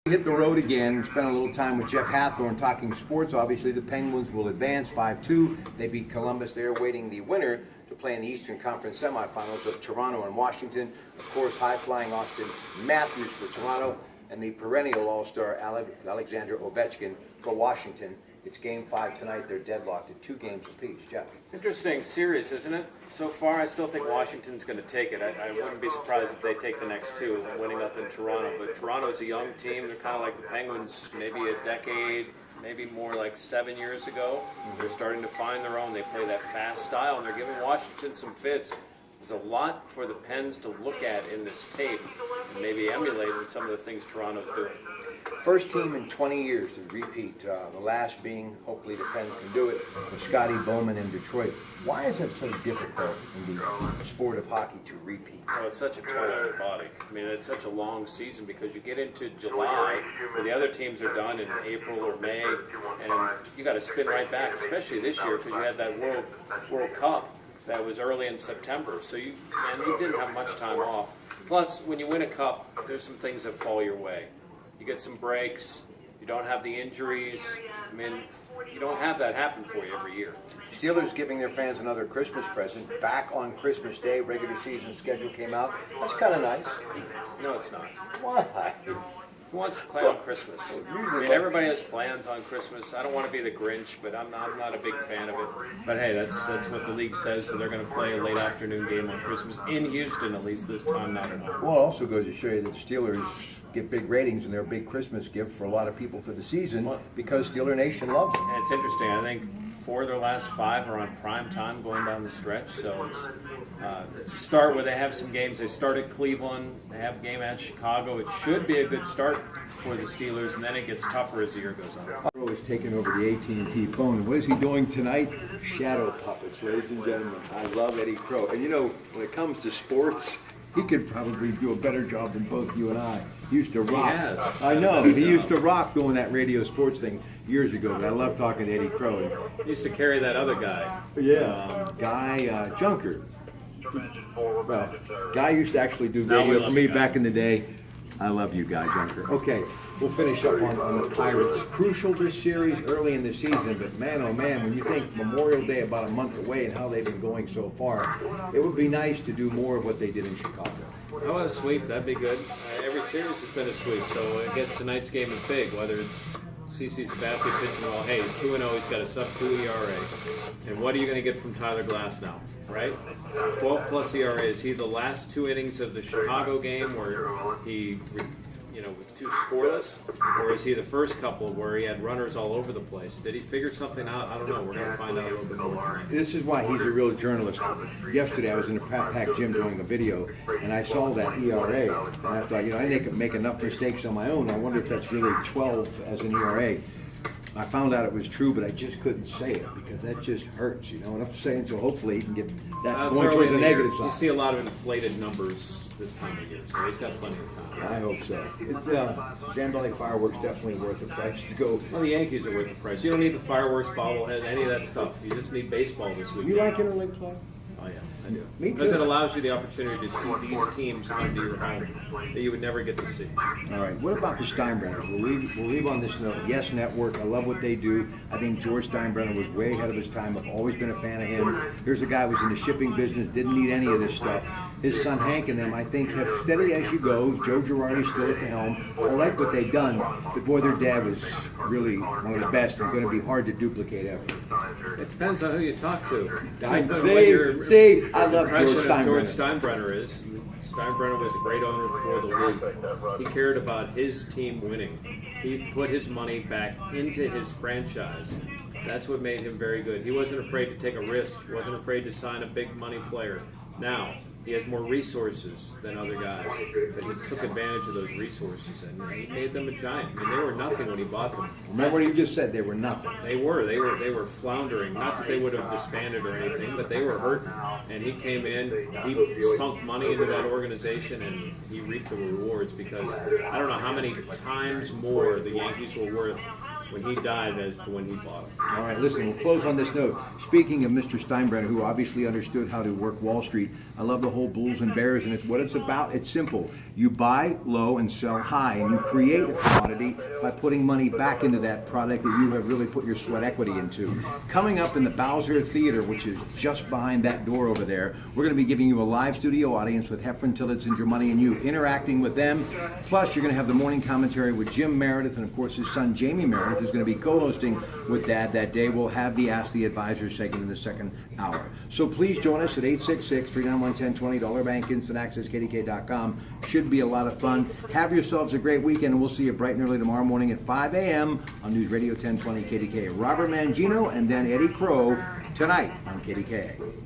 Hit the road again and spent a little time with Jeff Hathorn talking sports. Obviously, the Penguins will advance 5-2. They beat Columbus. They're waiting the winner to play in the Eastern Conference semifinals of Toronto and Washington. Of course, high-flying Austin Matthews for Toronto and the perennial all-star Alexander Ovechkin for Washington. It's Game 5 tonight. They're deadlocked at 2 games apiece. Jeff. Interesting series, isn't it? So far, I still think Washington's going to take it. I wouldn't be surprised if they take the next 2, winning up in Toronto. But Toronto's a young team. They're kind of like the Penguins, maybe a decade, maybe more like 7 years ago. They're starting to find their own. They play that fast style, and they're giving Washington some fits. There's a lot for the Pens to look at in this tape and maybe emulate in some of the things Toronto's doing. First team in 20 years to repeat. The last being, hopefully the Pens can do it, with Scotty Bowman in Detroit. Why is it so difficult in the sport of hockey to repeat? Oh, it's such a toll on your body. I mean, it's such a long season because you get into July where the other teams are done in April or May, and you got to spin right back, especially this year because you had that World Cup that was early in September. So you didn't have much time off. Plus, when you win a cup, there's some things that fall your way. You get some breaks. You don't have the injuries. I mean, you don't have that happen for you every year. Steelers giving their fans another Christmas present. Back on Christmas Day, regular season schedule came out. That's kind of nice. No, it's not. Why? Who wants to play on Christmas? I mean, everybody has plans on Christmas. I don't want to be the Grinch, but I'm not a big fan of it. But hey, that's what the league says. So they're going to play a late afternoon game on Christmas in Houston, at least this time, not at home. Well, it also goes to show you that the Steelers get big ratings and they're a big Christmas gift for a lot of people for the season because Steeler Nation loves them. And it's interesting. I think 4 of their last 5 are on prime time going down the stretch. So it's a start where they have some games. They start at Cleveland. They have a game at Chicago. It should be a good start for the Steelers, and then it gets tougher as the year goes on. Crow is taking over the AT&T phone. What is he doing tonight? Shadow puppets, ladies and gentlemen. I love Eddie Crow. And you know, when it comes to sports, he could probably do a better job than both you and I. He used to rock. He has. I know. He used to rock doing that radio sports thing years ago, but I love talking to Eddie Crow. He used to carry that other guy. Yeah. Guy Junker. Well, Guy used to actually do radio for me back in the day. I love you, Guy Junker. Okay, we'll finish up on the Pirates. Crucial this series early in the season, but man, oh man, when you think Memorial Day about a month away and how they've been going so far, it would be nice to do more of what they did in Chicago. How about a sweep? That'd be good. Every series has been a sweep, so I guess tonight's game is big, whether it's CC Sabathia pitching well. Hey, he's 2-0, he's got a sub-2 ERA. And what are you going to get from Tyler Glass now, right? 12-plus ERA. Is he the last 2 innings of the Chicago game where he, with 2 scoreless? Or is he the first couple where he had runners all over the place? Did he figure something out? I don't know. We're going to find out a little bit more tonight. This is why he's a real journalist. Yesterday, I was in the Pratte Pack gym doing a video, and I saw that ERA. And I thought, I make enough mistakes on my own. I wonder if that's really 12 as an ERA. I found out it was true, but I just couldn't say it because that just hurts, you know what I'm saying? So hopefully he can get that going towards the negative side. You see a lot of inflated numbers this time of year, so he's got plenty of time. I hope so. Sand Valley Fireworks definitely worth the price to go. Well, the Yankees are worth the price. You don't need the fireworks, bobblehead, any of that stuff. You just need baseball this weekend. You like interleague play? Oh, yeah, I do. Me too. Because it allows you the opportunity to see these teams come to your home that you would never get to see. All right. What about the Steinbrenners? We'll leave on this note. Yes Network. I love what they do. I think George Steinbrenner was way ahead of his time. I've always been a fan of him. Here's a guy who was in the shipping business, didn't need any of this stuff. His son Hank and them, I think, have steady as you go. Joe Girardi's still at the helm. I like what they've done, but boy, their dad was really one of the best and going to be hard to duplicate ever. It depends on who you talk to. See, I love George Steinbrenner. George Steinbrenner is. Steinbrenner was a great owner for the league. He cared about his team winning. He put his money back into his franchise. That's what made him very good. He wasn't afraid to take a risk. He wasn't afraid to sign a big money player. Now, he has more resources than other guys, but he took advantage of those resources and he made them a giant. I mean, they were nothing when he bought them. Remember what you just said? They were nothing. They were floundering. Not that they would have disbanded or anything, but they were hurting. And he came in, he sunk money into that organization, and he reaped the rewards because I don't know how many times more the Yankees were worth when he died as to when he bought them. All right, listen, we'll close on this note. Speaking of Mr. Steinbrenner, who obviously understood how to work Wall Street, I love the whole bulls and bears, and it's what it's about. It's simple. You buy low and sell high, and you create a commodity by putting money back into that product that you have really put your sweat equity into. Coming up in the Bowser Theater, which is just behind that door over there, we're going to be giving you a live studio audience with Heffron Tillotson, Your Money and You, interacting with them. Plus, you're going to have the morning commentary with Jim Meredith, and of course his son Jamie Meredith is going to be co-hosting with Dad that day. We'll have the Ask the Advisor segment in the second hour. So please join us at 866-391-1020, Dollar Bank, Instant Access, KDK.com. Should be a lot of fun. Have yourselves a great weekend, and we'll see you bright and early tomorrow morning at 5 a.m. on News Radio 1020 KDK. Robert Mangino and then Eddie Crow tonight on KDK.